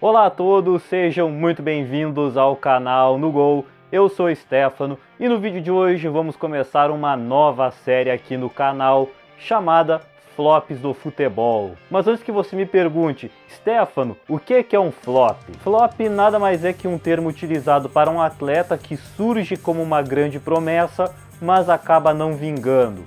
Olá a todos, sejam muito bem-vindos ao canal No Gol. Eu sou Stefano e no vídeo de hoje vamos começar uma nova série aqui no canal chamada Flops do Futebol. Mas antes que você me pergunte, Stefano, o que é um flop? Flop nada mais é que um termo utilizado para um atleta que surge como uma grande promessa, mas acaba não vingando.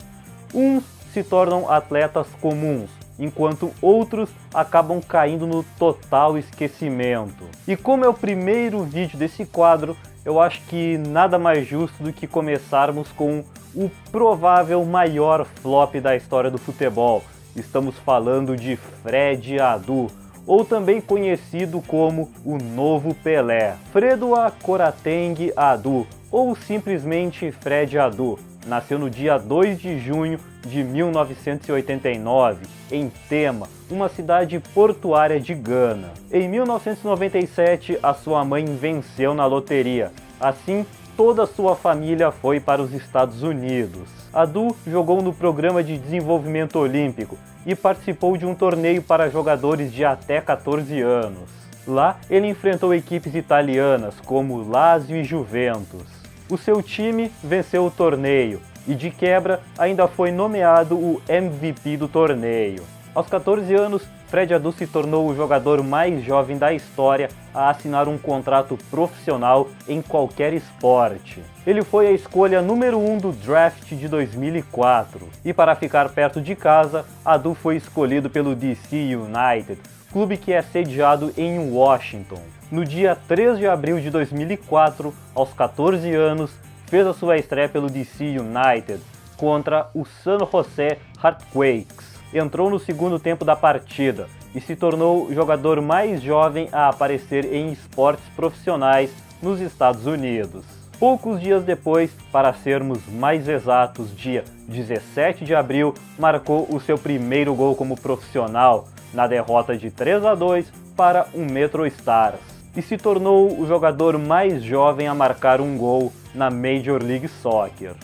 Uns se tornam atletas comuns, enquanto outros acabam caindo no total esquecimento. E como é o primeiro vídeo desse quadro, eu acho que nada mais justo do que começarmos com o provável maior flop da história do futebol. Estamos falando de Fred Adu, ou também conhecido como o Novo Pelé. Fredoa Koroateng Adu, ou simplesmente Fred Adu, nasceu no dia 2 de junho de 1989, em Tema, uma cidade portuária de Gana. Em 1997, a sua mãe venceu na loteria. Assim, toda a sua família foi para os Estados Unidos. Adu jogou no Programa de Desenvolvimento Olímpico e participou de um torneio para jogadores de até 14 anos. Lá, ele enfrentou equipes italianas como Lazio e Juventus. O seu time venceu o torneio e, de quebra, ainda foi nomeado o MVP do torneio. Aos 14 anos, Fred Adu se tornou o jogador mais jovem da história a assinar um contrato profissional em qualquer esporte. Ele foi a escolha número 1 do draft de 2004. E para ficar perto de casa, Adu foi escolhido pelo DC United, clube que é sediado em Washington. No dia 3 de abril de 2004, aos 14 anos, fez a sua estreia pelo DC United contra o San Jose Earthquakes. Entrou no segundo tempo da partida e se tornou o jogador mais jovem a aparecer em esportes profissionais nos Estados Unidos. Poucos dias depois, para sermos mais exatos, dia 17 de abril, marcou o seu primeiro gol como profissional, na derrota de 3-2 para o Metro Stars, e se tornou o jogador mais jovem a marcar um gol na Major League Soccer.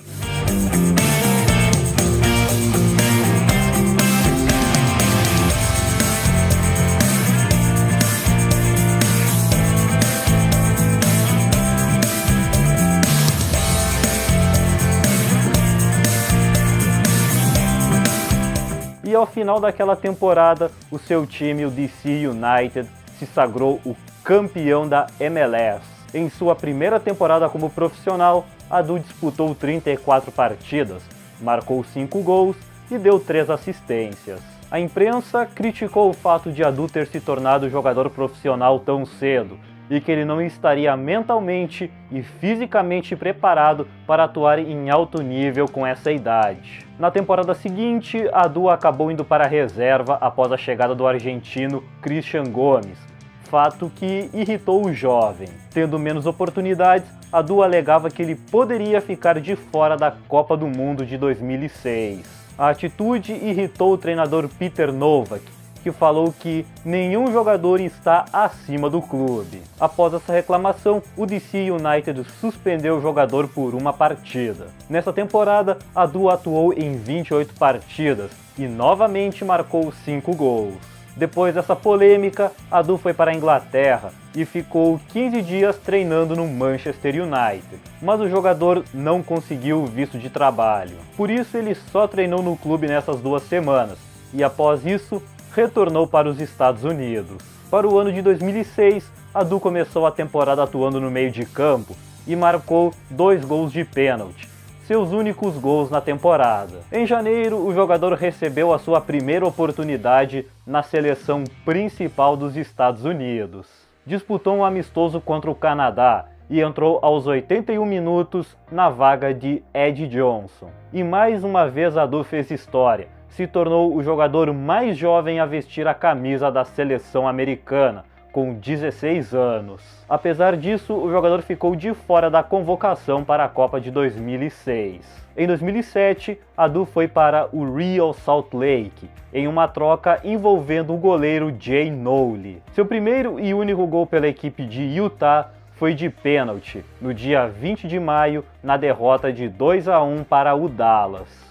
E ao final daquela temporada, o seu time, o DC United, se sagrou o campeão da MLS. Em sua primeira temporada como profissional, Adu disputou 34 partidas, marcou 5 gols e deu 3 assistências. A imprensa criticou o fato de Adu ter se tornado jogador profissional tão cedo e que ele não estaria mentalmente e fisicamente preparado para atuar em alto nível com essa idade. Na temporada seguinte, Adu acabou indo para a reserva após a chegada do argentino Christian Gomes, fato que irritou o jovem. Tendo menos oportunidades, Adu alegava que ele poderia ficar de fora da Copa do Mundo de 2006. A atitude irritou o treinador Peter Nowak, que falou que nenhum jogador está acima do clube. Após essa reclamação, o DC United suspendeu o jogador por uma partida. Nessa temporada, Adu atuou em 28 partidas e novamente marcou 5 gols. Depois dessa polêmica, Adu foi para a Inglaterra e ficou 15 dias treinando no Manchester United. Mas o jogador não conseguiu o visto de trabalho. Por isso ele só treinou no clube nessas 2 semanas e após isso retornou para os Estados Unidos. Para o ano de 2006, Adu começou a temporada atuando no meio de campo e marcou 2 gols de pênalti, seus únicos gols na temporada. Em janeiro, o jogador recebeu a sua primeira oportunidade na seleção principal dos Estados Unidos. Disputou um amistoso contra o Canadá e entrou aos 81 minutos na vaga de Ed Johnson. E mais uma vez Adu fez história. Se tornou o jogador mais jovem a vestir a camisa da seleção americana, com 16 anos. Apesar disso, o jogador ficou de fora da convocação para a Copa de 2006. Em 2007, Adu foi para o Real Salt Lake, em uma troca envolvendo o goleiro Jay Nowley. Seu primeiro e único gol pela equipe de Utah foi de pênalti, no dia 20 de maio, na derrota de 2-1 para o Dallas.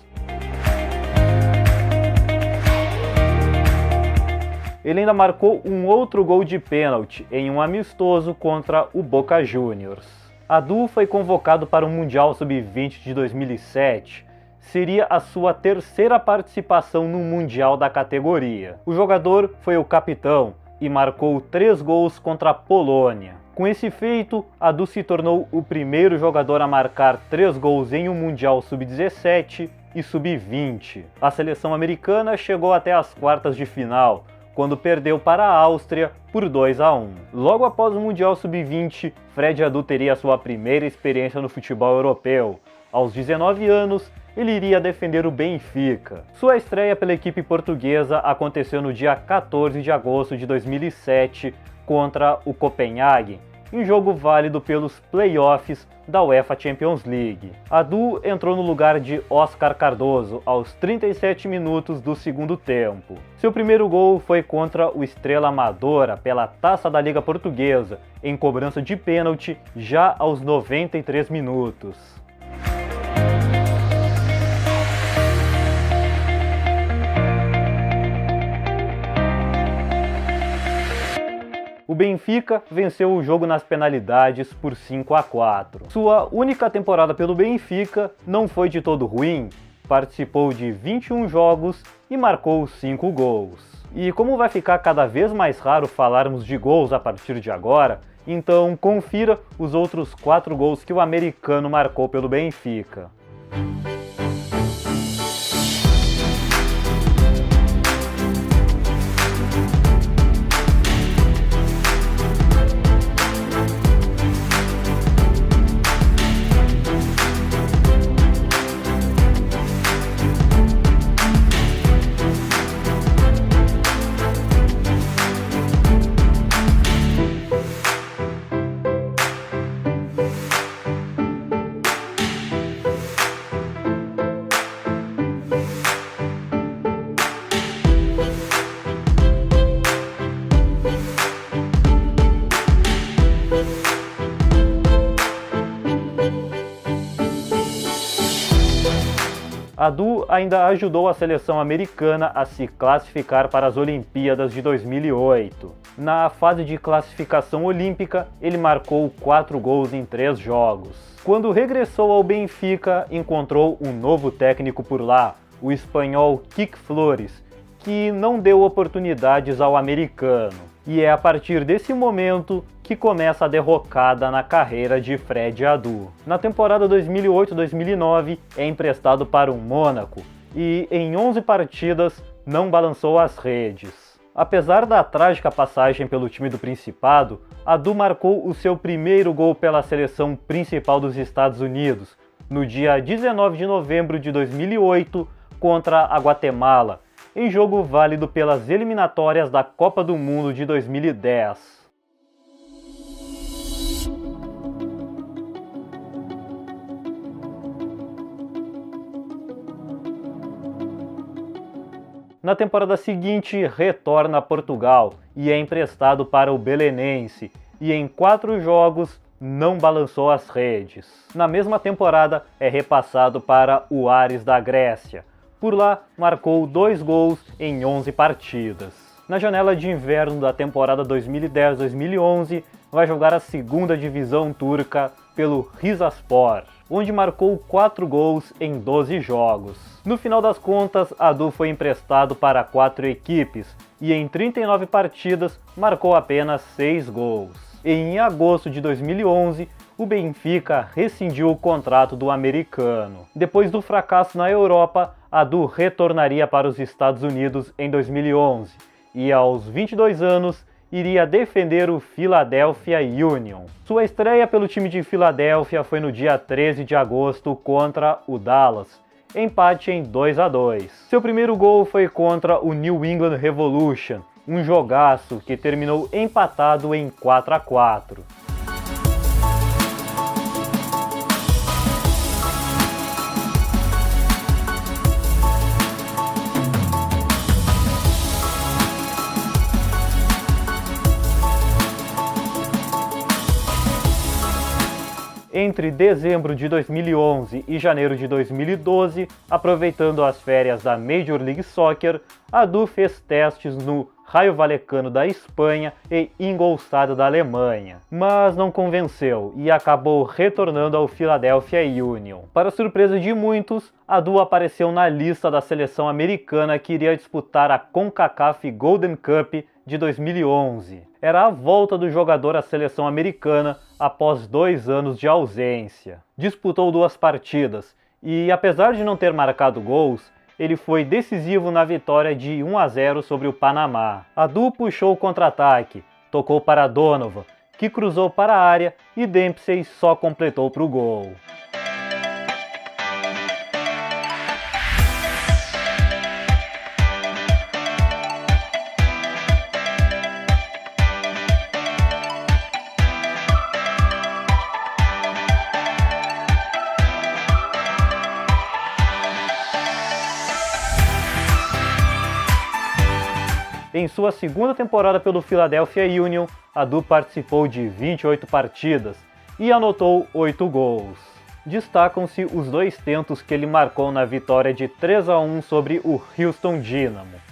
ele ainda marcou um outro gol de pênalti em um amistoso contra o Boca Juniors. Adu foi convocado para o Mundial Sub-20 de 2007. Seria a sua terceira participação no Mundial da categoria. O jogador foi o capitão e marcou 3 gols contra a Polônia. Com esse feito, Adu se tornou o primeiro jogador a marcar 3 gols em um Mundial Sub-17 e Sub-20. A seleção americana chegou até as quartas de final, quando perdeu para a Áustria por 2-1. Logo após o Mundial Sub-20, Fred Adu teria sua primeira experiência no futebol europeu. Aos 19 anos, ele iria defender o Benfica. Sua estreia pela equipe portuguesa aconteceu no dia 14 de agosto de 2007 contra o Copenhagen, em jogo válido pelos playoffs da UEFA Champions League. Adu entrou no lugar de Oscar Cardoso aos 37 minutos do segundo tempo. Seu primeiro gol foi contra o Estrela Amadora pela Taça da Liga Portuguesa, em cobrança de pênalti já aos 93 minutos. O Benfica venceu o jogo nas penalidades por 5-4. Sua única temporada pelo Benfica não foi de todo ruim, participou de 21 jogos e marcou 5 gols. E como vai ficar cada vez mais raro falarmos de gols a partir de agora, então confira os outros 4 gols que o americano marcou pelo Benfica. Adu ainda ajudou a seleção americana a se classificar para as Olimpíadas de 2008. Na fase de classificação olímpica, ele marcou 4 gols em 3 jogos. Quando regressou ao Benfica, encontrou um novo técnico por lá, o espanhol Quique Flores, que não deu oportunidades ao americano. E é a partir desse momento que começa a derrocada na carreira de Fred Adu. Na temporada 2008-2009 é emprestado para o Mônaco e em 11 partidas não balançou as redes. Apesar da trágica passagem pelo time do Principado, Adu marcou o seu primeiro gol pela seleção principal dos Estados Unidos, no dia 19 de novembro de 2008 contra a Guatemala, em jogo válido pelas eliminatórias da Copa do Mundo de 2010. Na temporada seguinte, retorna a Portugal e é emprestado para o Belenense, e em 4 jogos não balançou as redes. Na mesma temporada, é repassado para o Aris da Grécia. Por lá, marcou 2 gols em 11 partidas. Na janela de inverno da temporada 2010-2011, vai jogar a segunda divisão turca pelo Rizaspor, onde marcou 4 gols em 12 jogos. No final das contas, Adu foi emprestado para 4 equipes e em 39 partidas marcou apenas 6 gols. Em agosto de 2011, o Benfica rescindiu o contrato do americano. Depois do fracasso na Europa, Adu retornaria para os Estados Unidos em 2011 e, aos 22 anos, iria defender o Philadelphia Union. Sua estreia pelo time de Filadélfia foi no dia 13 de agosto contra o Dallas, empate em 2-2. Seu primeiro gol foi contra o New England Revolution, um jogaço que terminou empatado em 4-4. Entre dezembro de 2011 e janeiro de 2012, aproveitando as férias da Major League Soccer, Adu fez testes no Rayo Vallecano da Espanha e Ingolstadt da Alemanha, mas não convenceu e acabou retornando ao Philadelphia Union. Para surpresa de muitos, Adu apareceu na lista da seleção americana que iria disputar a CONCACAF Golden Cup de 2011. Era a volta do jogador à seleção americana após 2 anos de ausência. Disputou 2 partidas e, apesar de não ter marcado gols, ele foi decisivo na vitória de 1-0 sobre o Panamá. Adu puxou o contra-ataque, tocou para Donovan, que cruzou para a área e Dempsey só completou para o gol. Em sua segunda temporada pelo Philadelphia Union, Adu participou de 28 partidas e anotou 8 gols. Destacam-se os 2 tentos que ele marcou na vitória de 3-1 sobre o Houston Dynamo.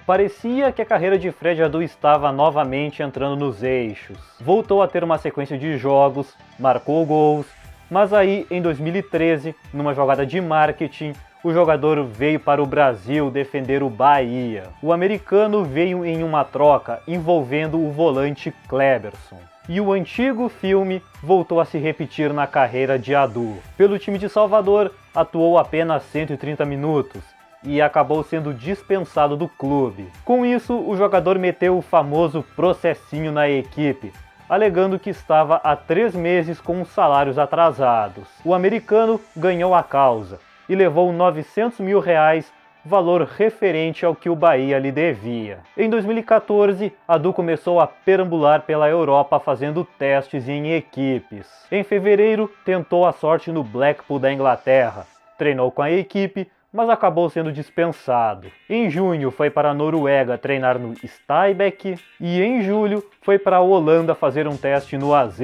Parecia que a carreira de Fred Adu estava novamente entrando nos eixos. Voltou a ter uma sequência de jogos, marcou gols, mas aí em 2013, numa jogada de marketing, o jogador veio para o Brasil defender o Bahia. O americano veio em uma troca envolvendo o volante Kleberson. E o antigo filme voltou a se repetir na carreira de Adu. Pelo time de Salvador, atuou apenas 130 minutos. E acabou sendo dispensado do clube. Com isso, o jogador meteu o famoso processinho na equipe, alegando que estava há 3 meses com os salários atrasados. O americano ganhou a causa e levou R$900 mil, valor referente ao que o Bahia lhe devia. Em 2014, Adu começou a perambular pela Europa fazendo testes em equipes. Em fevereiro, tentou a sorte no Blackpool da Inglaterra, treinou com a equipe, mas acabou sendo dispensado. Em junho foi para a Noruega treinar no Stabæk e em julho foi para a Holanda fazer um teste no AZ,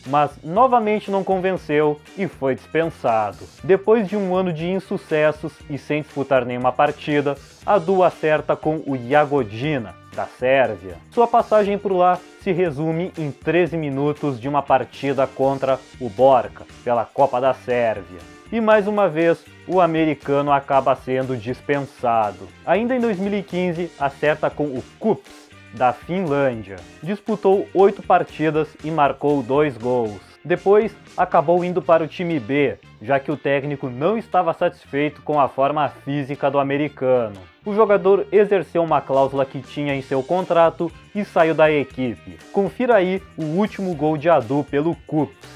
mas novamente não convenceu e foi dispensado. Depois de um ano de insucessos e sem disputar nenhuma partida, Adu acerta com o Jagodina, da Sérvia. Sua passagem por lá se resume em 13 minutos de uma partida contra o Borca, pela Copa da Sérvia. E mais uma vez, o americano acaba sendo dispensado. Ainda em 2015, acerta com o KuPS, da Finlândia. Disputou 8 partidas e marcou 2 gols. Depois, acabou indo para o time B, já que o técnico não estava satisfeito com a forma física do americano. O jogador exerceu uma cláusula que tinha em seu contrato e saiu da equipe. Confira aí o último gol de Adu pelo KuPS.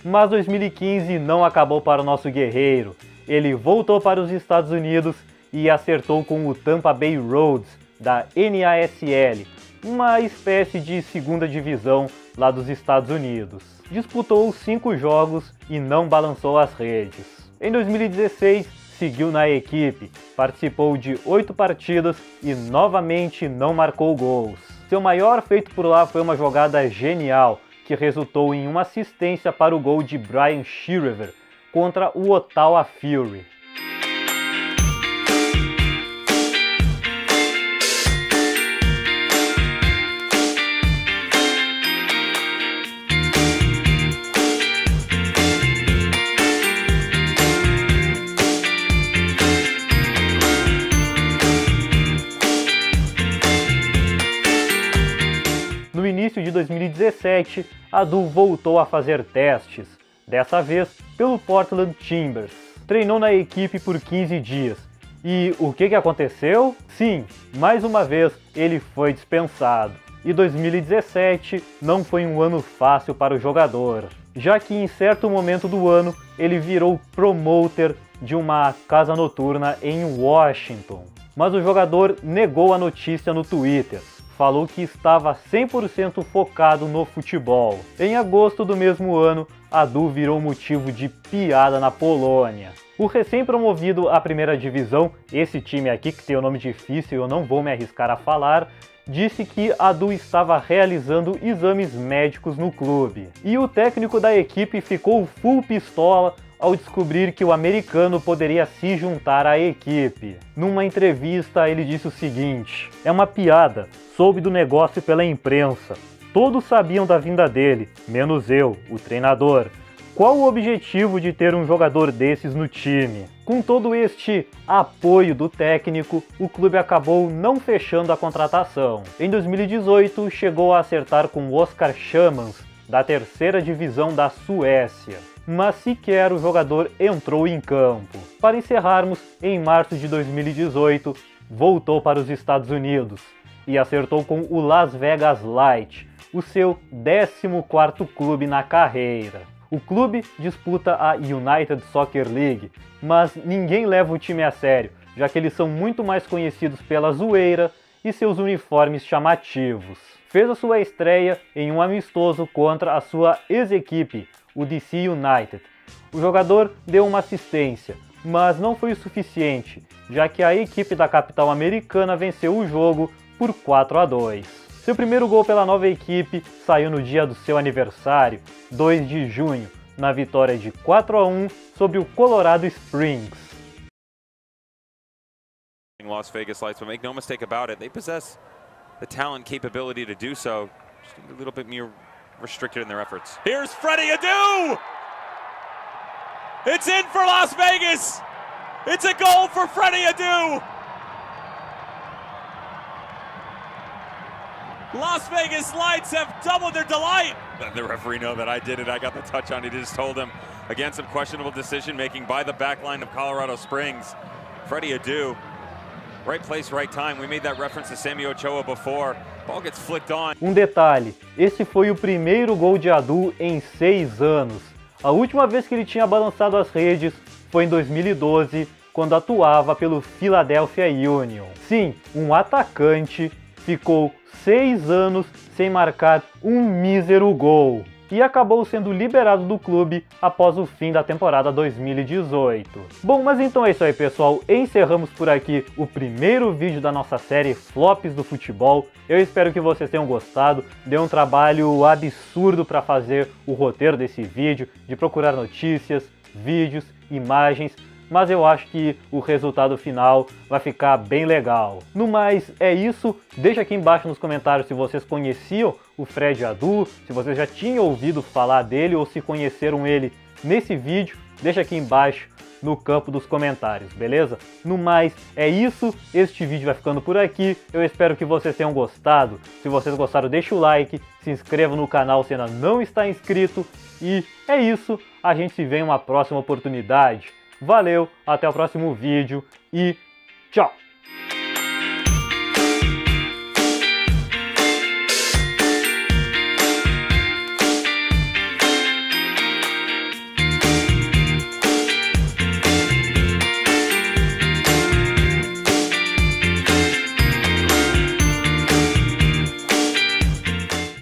Mas 2015 não acabou para o nosso guerreiro. Ele voltou para os Estados Unidos e acertou com o Tampa Bay Roads, da NASL, uma espécie de segunda divisão lá dos Estados Unidos. Disputou 5 jogos e não balançou as redes. Em 2016, seguiu na equipe, participou de 8 partidas e novamente não marcou gols. Seu maior feito por lá foi uma jogada genial, que resultou em uma assistência para o gol de Brian Shriver contra o Ottawa Fury. No início de 2017, Adu voltou a fazer testes, dessa vez pelo Portland Timbers. Treinou na equipe por 15 dias. E o que aconteceu? Sim, mais uma vez ele foi dispensado. E 2017 não foi um ano fácil para o jogador, já que em certo momento do ano ele virou promoter de uma casa noturna em Washington. mas o jogador negou a notícia no Twitter. Falou que estava 100% focado no futebol. Em agosto do mesmo ano, Adu virou motivo de piada na Polônia. O recém-promovido à primeira divisão, esse time aqui que tem o nome difícil, eu não vou me arriscar a falar, disse que Adu estava realizando exames médicos no clube. E o técnico da equipe ficou full pistola ao descobrir que o americano poderia se juntar à equipe. Numa entrevista, ele disse o seguinte: "É uma piada, soube do negócio pela imprensa. Todos sabiam da vinda dele, menos eu, o treinador. Qual o objetivo de ter um jogador desses no time?" Com todo este apoio do técnico, o clube acabou não fechando a contratação. Em 2018, chegou a acertar com Oskar Shamans, da terceira divisão da Suécia, mas sequer o jogador entrou em campo. Para encerrarmos, em março de 2018, voltou para os Estados Unidos e acertou com o Las Vegas Light, o seu 14º clube na carreira. O clube disputa a United Soccer League, mas ninguém leva o time a sério, já que eles são muito mais conhecidos pela zoeira e seus uniformes chamativos. Fez a sua estreia em um amistoso contra a sua ex-equipe, o DC United. O jogador deu uma assistência, mas não foi o suficiente, já que a equipe da capital americana venceu o jogo por 4-2. Seu primeiro gol pela nova equipe saiu no dia do seu aniversário, 2 de junho, na vitória de 4-1 sobre o Colorado Springs. Las Vegas Lights, but make no mistake about it, they possess the talent capability to do so, just a little bit more restricted in their efforts. Here's Freddie Adu! It's in for Las Vegas! It's a goal for Freddie Adu! Las Vegas Lights have doubled their delight! Let the referee know that I did it, I got the touch on it, he just told him. Again, some questionable decision making by the backline of Colorado Springs. Freddie Adu, right place, right time. We made that reference to Sammy Ochoa before. Ball gets flicked on. Um detalhe, esse foi o primeiro gol de Adu em 6 anos. A última vez que ele tinha balançado as redes foi em 2012, quando atuava pelo Philadelphia Union. Sim, um atacante ficou 6 anos sem marcar um mísero gol e acabou sendo liberado do clube após o fim da temporada 2018. Bom, mas então é isso aí, pessoal. Encerramos por aqui o primeiro vídeo da nossa série Flops do Futebol. Eu espero que vocês tenham gostado. Deu um trabalho absurdo para fazer o roteiro desse vídeo, de procurar notícias, vídeos, imagens, mas eu acho que o resultado final vai ficar bem legal. No mais, é isso. Deixa aqui embaixo nos comentários se vocês conheciam o Freddie Adu, se vocês já tinham ouvido falar dele ou se conheceram ele nesse vídeo. Deixa aqui embaixo no campo dos comentários, beleza? No mais, é isso. Este vídeo vai ficando por aqui. Eu espero que vocês tenham gostado. Se vocês gostaram, deixa o like, se inscreva no canal se ainda não está inscrito. E é isso. A gente se vê em uma próxima oportunidade. Valeu, até o próximo vídeo e tchau!